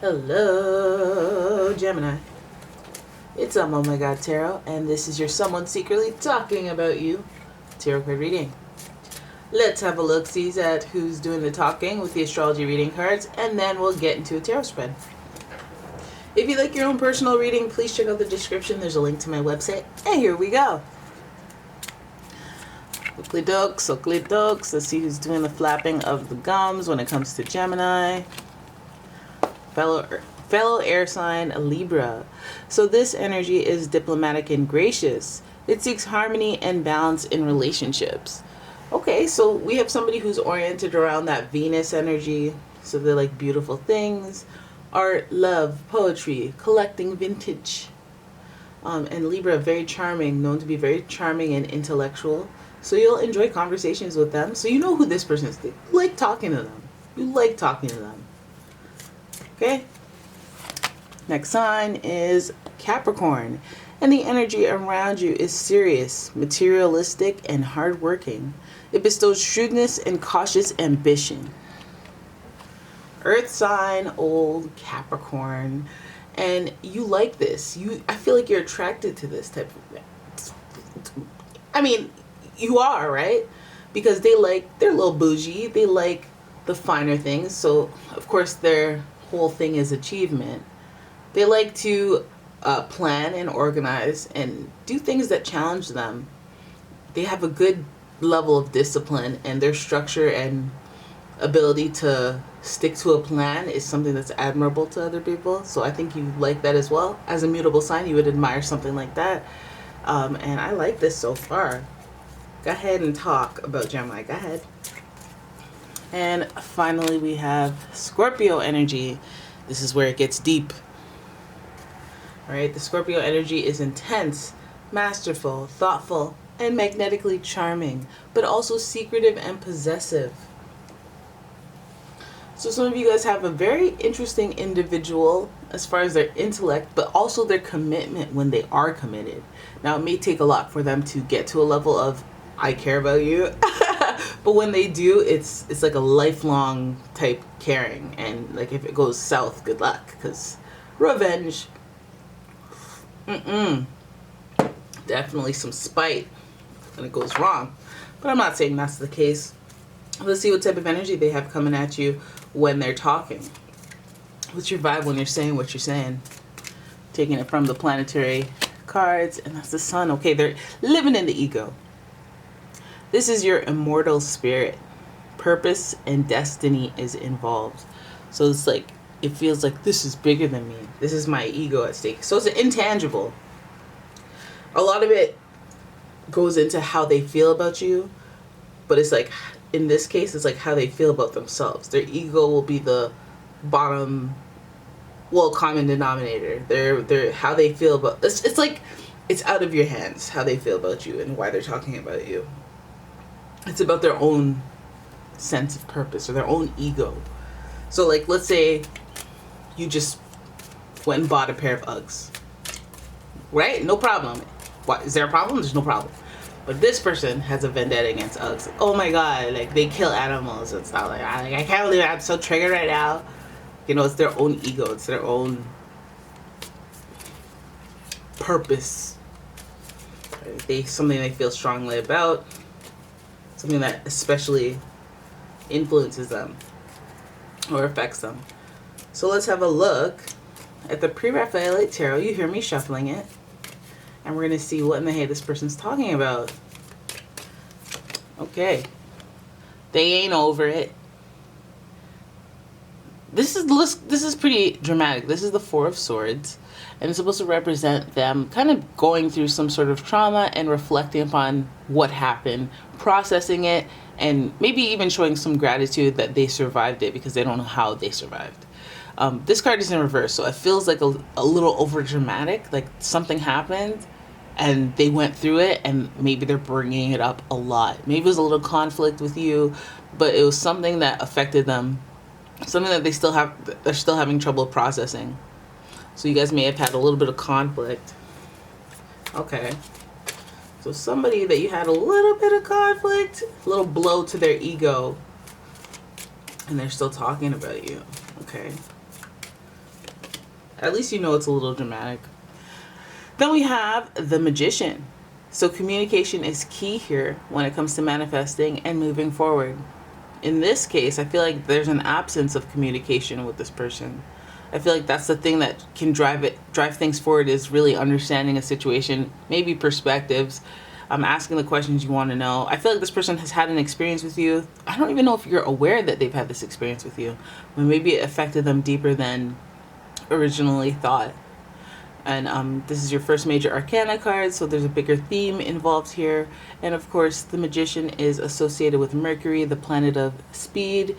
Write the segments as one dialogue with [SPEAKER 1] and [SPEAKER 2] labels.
[SPEAKER 1] Hello, Gemini. It's umomgtarot, and this is your someone secretly talking about you tarot card reading. Let's have a look-see at who's doing the talking with the astrology reading cards, and then we'll get into a tarot spread. If you like your own personal reading, please check out the description. There's a link to my website, and here we go. Oakley dokes. Let's see who's doing the flapping of the gums when it comes to Gemini. Fellow air sign Libra. So this energy is diplomatic and gracious. It seeks harmony and balance in relationships. Okay, so we have somebody who's oriented around that Venus energy. So they like beautiful things, art, love, poetry, collecting vintage. And Libra, very charming, known to be very charming and intellectual. So you'll enjoy conversations with them. So you know who this person is. You like talking to them. Okay. Next sign is Capricorn. And the energy around you is serious, materialistic, and hardworking. It bestows shrewdness and cautious ambition. Earth sign, old Capricorn. And you like this. I feel like you're attracted to this type of... I mean, you are, right? Because they're a little bougie. They like the finer things. So, of course, their whole thing is achievement. They like to plan and organize and do things that challenge them. They have a good level of discipline, and their structure and ability to stick to a plan is something that's admirable to other people. So I think you like that as well. As a mutable sign, you would admire something like that. And I like this so far. Go ahead and talk about Gemini. Go ahead. And finally, we have Scorpio energy. This is where it gets deep. All right, the Scorpio energy is intense, masterful, thoughtful, and magnetically charming, but also secretive and possessive. So some of you guys have a very interesting individual as far as their intellect, but also their commitment when they are committed. Now, it may take a lot for them to get to a level of, I care about you. But when they do, it's like a lifelong type caring. And like if it goes south, good luck. Because revenge. Definitely some spite when it goes wrong. But I'm not saying that's the case. Let's see what type of energy they have coming at you when they're talking. What's your vibe when you're saying what you're saying? Taking it from the planetary cards. And that's the sun. Okay, they're living in the ego. This is your immortal spirit. Purpose and destiny is involved. So it's like, it feels like this is bigger than me. This is my ego at stake. So it's an intangible. A lot of it goes into how they feel about you. But it's like, in this case, it's like how they feel about themselves. Their ego will be the bottom, common denominator. They're how they feel about... It's like, it's out of your hands how they feel about you and why they're talking about you. It's about their own sense of purpose or their own ego. So like, let's say you just went and bought a pair of Uggs. Right? No problem. What, is there a problem? There's no problem. But this person has a vendetta against Uggs. Oh my God, like they kill animals and stuff like that. I can't believe I'm so triggered right now. You know, it's their own ego. It's their own purpose. Something they feel strongly about. Something that especially influences them or affects them. So let's have a look at the Pre-Raphaelite Tarot. You hear me shuffling it. And we're going to see what in the heck this person's talking about. Okay. They ain't over it. This is pretty dramatic. This is the Four of Swords. And it's supposed to represent them kind of going through some sort of trauma and reflecting upon what happened, processing it, and maybe even showing some gratitude that they survived it because they don't know how they survived. This card is in reverse, so it feels like a little over dramatic, like something happened and they went through it and maybe they're bringing it up a lot. Maybe it was a little conflict with you, but it was something that affected them, something that they're still having trouble processing. So you guys may have had a little bit of conflict. Okay. So somebody that you had a little bit of conflict, a little blow to their ego, and they're still talking about you. Okay. At least you know it's a little dramatic. Then we have the Magician. So communication is key here when it comes to manifesting and moving forward. In this case, I feel like there's an absence of communication with this person. I feel like that's the thing that can drive things forward, is really understanding a situation, maybe perspectives, asking the questions you want to know. I feel like this person has had an experience with you. I don't even know if you're aware that they've had this experience with you, but maybe it affected them deeper than originally thought. And this is your first major arcana card, so there's a bigger theme involved here. And of course, the Magician is associated with Mercury, the planet of speed,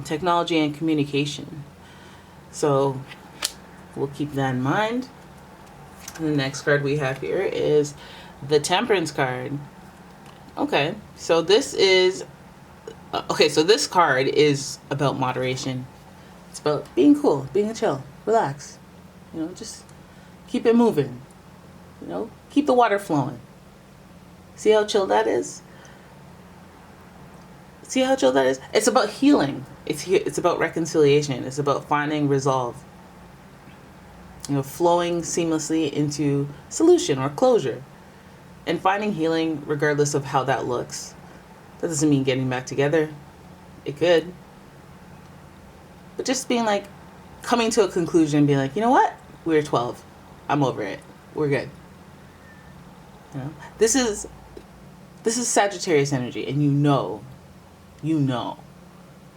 [SPEAKER 1] technology, and communication. So we'll keep that in mind. And the next card we have here is the Temperance card. Okay, so this is so this card is about moderation. It's about being cool, being chill, relax. Just keep it moving. Keep the water flowing. See how chill that is? See how chill that is? It's about healing. It's about reconciliation. It's about finding resolve. Flowing seamlessly into solution or closure. And finding healing regardless of how that looks. That doesn't mean getting back together. It could. But just being like, coming to a conclusion, being like, you know what? We're 12. I'm over it. We're good. This is Sagittarius energy, and you know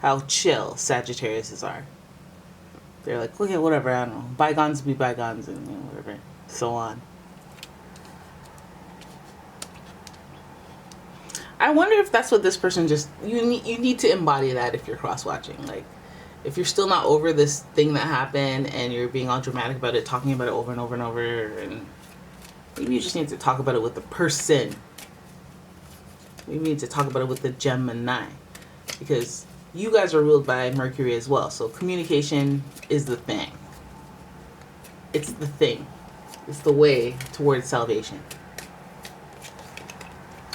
[SPEAKER 1] how chill Sagittariuses are. They're like, okay, whatever, I don't know. Bygones be bygones, and whatever, so on. I wonder if that's what this person you need to embody that if you're cross-watching. Like, if you're still not over this thing that happened and you're being all dramatic about it, talking about it over and over and over, and maybe you just need to talk about it with the person. Maybe you need to talk about it with the Gemini, because you guys are ruled by Mercury as well. So communication is the thing. It's the thing. It's the way towards salvation.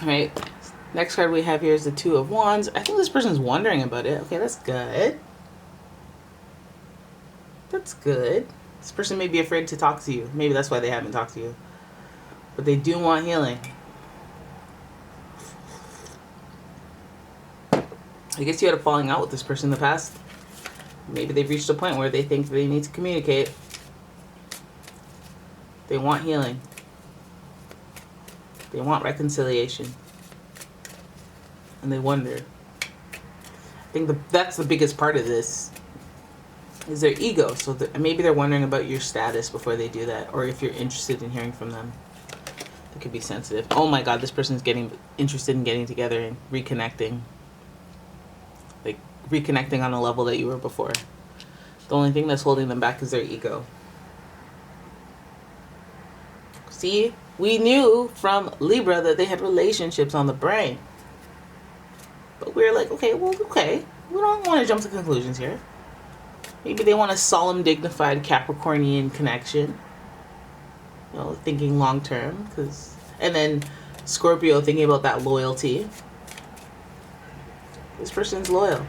[SPEAKER 1] All right. Next card we have here is the Two of Wands. I think this person's wondering about it. Okay, that's good. That's good. This person may be afraid to talk to you. Maybe that's why they haven't talked to you. But they do want healing. I guess you had a falling out with this person in the past. Maybe they've reached a point where they think they need to communicate. They want healing. They want reconciliation. And they wonder. I think that's the biggest part of this, is their ego. So maybe they're wondering about your status before they do that, or if you're interested in hearing from them. It could be sensitive. Oh my God, this person's getting interested in getting together and reconnecting. Like reconnecting on a level that you were before. The only thing that's holding them back is their ego. See, we knew from Libra that they had relationships on the brain. But we're like, okay. We don't want to jump to conclusions here. Maybe they want a solemn, dignified Capricornian connection. Thinking long term. And then Scorpio thinking about that loyalty. This person's loyal.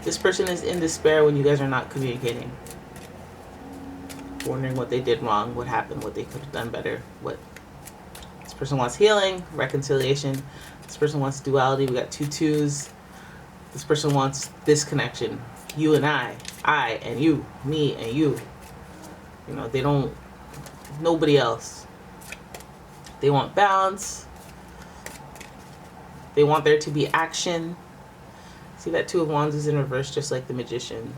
[SPEAKER 1] This person is in despair when you guys are not communicating. Wondering what they did wrong, what happened, what they could have done better. This person wants healing, reconciliation. This person wants duality. We got 2 2s. This person wants this connection. You and I and you, me and you. They don't, nobody else. They want balance. They want there to be action. See, that Two of Wands is in reverse, just like the Magician.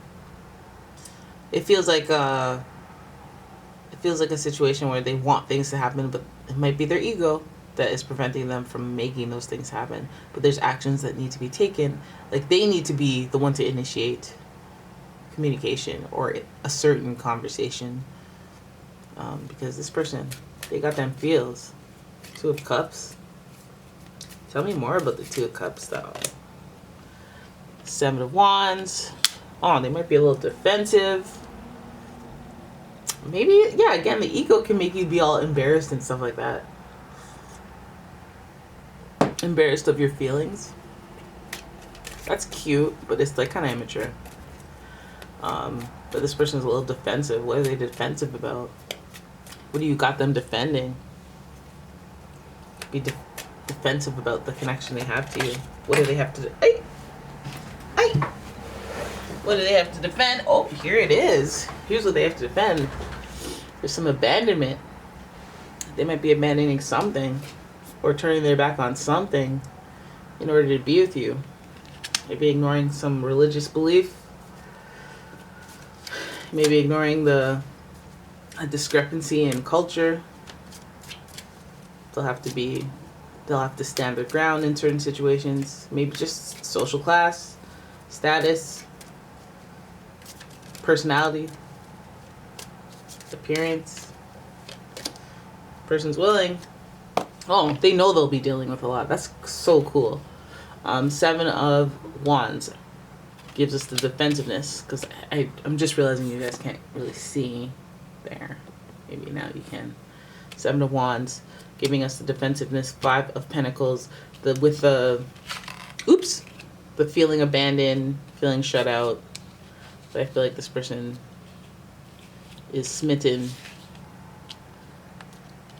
[SPEAKER 1] It feels like a situation where they want things to happen, but it might be their ego that is preventing them from making those things happen. But there's actions that need to be taken. Like, they need to be the one to initiate communication or a certain conversation. Because this person, they got them feels. Two of Cups. Tell me more about the Two of Cups, though. Seven of Wands. Oh, they might be a little defensive. Maybe, yeah, again, the ego can make you be all embarrassed and stuff like that. Embarrassed of your feelings. That's cute, but it's like kind of immature. But this person's a little defensive. What are they defensive about? What do you got them defending? Be defensive about the connection they have to you. What do they have to do? Ay! Ay! What do they have to defend? Oh, here it is. Here's what they have to defend. There's some abandonment. They might be abandoning something or turning their back on something in order to be with you. Maybe ignoring some religious belief. Maybe ignoring a discrepancy in culture. They'll have to stand their ground in certain situations. Maybe just social class, status, personality, appearance. Person's willing. Oh, they know they'll be dealing with a lot. That's so cool. 7 of Wands gives us the defensiveness, because I'm just realizing you guys can't really see there. Maybe now you can. 7 of Wands giving us the defensiveness. 5 of Pentacles with the feeling abandoned, feeling shut out. But I feel like this person is smitten,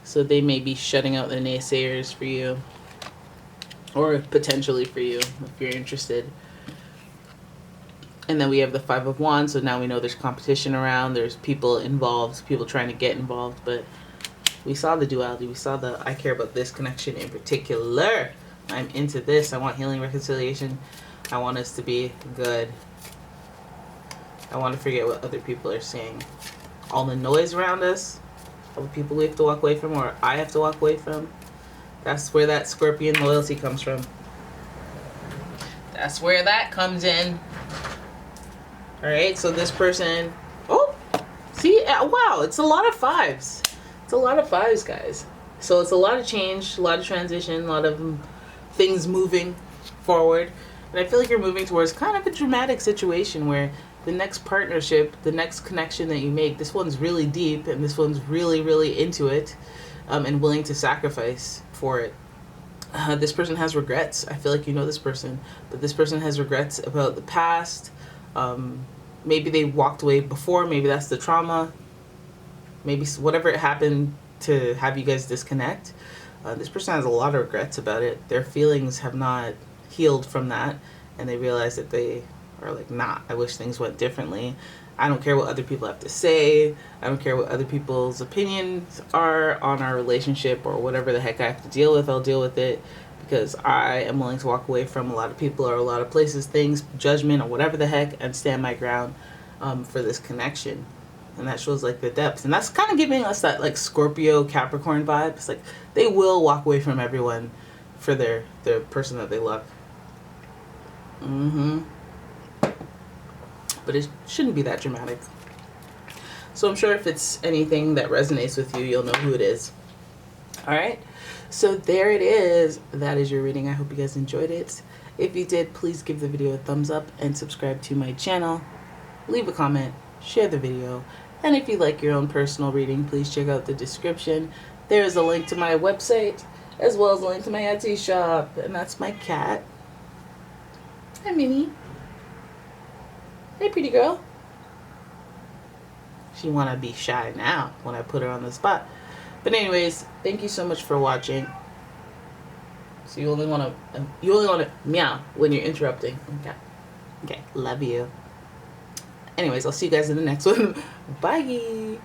[SPEAKER 1] so they may be shutting out the naysayers for you, or potentially for you if you're interested. And then we have the 5 of Wands, so now we know there's competition around, there's people involved, people trying to get involved, but we saw the duality, we saw the I care about this connection in particular. I'm into this, I want healing, reconciliation, I want us to be good. I want to forget what other people are saying. All the noise around us, all the people we have to walk away from, or I have to walk away from, that's where that Scorpion loyalty comes from. That's where that comes in. Alright, so this person, oh, see, wow, it's a lot of 5s. It's a lot of 5s, guys. So it's a lot of change, a lot of transition, a lot of things moving forward. And I feel like you're moving towards kind of a dramatic situation where the next partnership, the next connection that you make, this one's really deep and this one's really, really into it, and willing to sacrifice for it. This person has regrets. I feel like you know this person, but this person has regrets about the past. Maybe they walked away before, maybe that's the trauma, maybe whatever happened to have you guys disconnect. This person has a lot of regrets about it. Their feelings have not healed from that, and they realize that they are like, nah, I wish things went differently. I don't care what other people have to say. I don't care what other people's opinions are on our relationship, or whatever the heck I have to deal with, I'll deal with it, because I am willing to walk away from a lot of people or a lot of places, things, judgment, or whatever the heck, and stand my ground for this connection. And that shows like the depth. And that's kind of giving us that like Scorpio, Capricorn vibe. It's like they will walk away from everyone for their person that they love. But it shouldn't be that dramatic. So I'm sure if it's anything that resonates with you, you'll know who it is. Alright, so there it is. That is your reading. I hope you guys enjoyed it. If you did, please give the video a thumbs up and subscribe to my channel. Leave a comment, share the video, and if you like your own personal reading, please check out the description. There is a link to my website, as well as a link to my Etsy shop, and that's my cat. Hi, Minnie. Hey, pretty girl. She wanna be shy now when I put her on the spot. But anyways, thank you so much for watching. So you only wanna meow when you're interrupting. Okay, love you. Anyways, I'll see you guys in the next one. Bye.